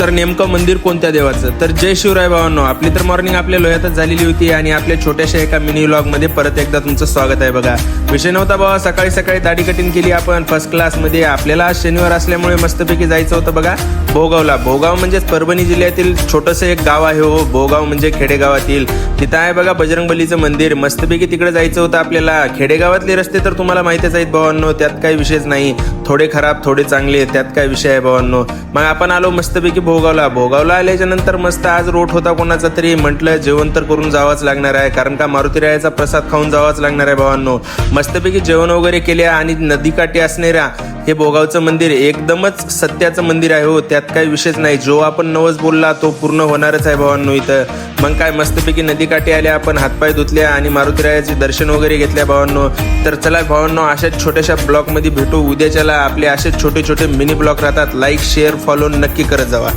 तर नेमकं मंदिर कोणत्या देवाचं? तर जय शिवराय भावांनो, आपली तर मॉर्निंग आपल्या लोह्यातच झालेली होती आणि आपल्या छोट्याशा एका मिनी व्लॉग मध्ये परत एकदा तुमचं स्वागत आहे. बघा, विषय नव्हता बाबा, सकाळी सकाळी दाढी कटिंग केली आपण फर्स्ट क्लास मध्ये. आपल्याला आज शनिवार असल्यामुळे मस्तपैकी जायचं होतं बघा भोगावला. भोगाव म्हणजेच परभणी जिल्ह्यातील छोटंसं एक गाव आहे हो. भोगाव म्हणजे खेडेगावातील. तिथं आहे बघा बजरंगबलीचं मंदिर. मस्तपैकी तिकडे जायचं होतं आपल्याला. खेडेगावातले रस्ते तर तुम्हाला माहितीच आहेत भावांनो, त्यात काही विषयच नाही. थोडे खराब थोडे चांगले, त्यात काय विषय आहे भावांनो. मग आपण आलो मस्तपैकी भोगावला आल्याच्या नंतर मस्त आज रोट होता कोणाचा तरी. म्हटलं जेवण तर करून जावंच लागणार आहे, कारण का मारुतीरायाचा प्रसाद खाऊन जावंच लागणार आहे भावांनो. मस्तपैकी जेवण वगैरे केले आणि नदीकाठी असणाऱ्या हे भोगावचं मंदिर एकदमच सत्याचं मंदिर आहे हो. त्यात काही विषयच नाही. जो आपण नवस बोलला तो पूर्ण होणारच आहे भावांनो इथं. मग काय मस्तपैकी नदीकाठी आल्या, आपण हातपाय धुतल्या आणि मारुतीरायाचे दर्शन वगैरे घेतल्या भावांनो. तर चला भावांनो, अशाच छोट्याशा ब्लॉग मध्ये भेटू उद्याच्याला. आपले असेच छोटे छोटे मिनी ब्लॉग राहतात. लाईक शेअर फॉलो नक्की करत जावा.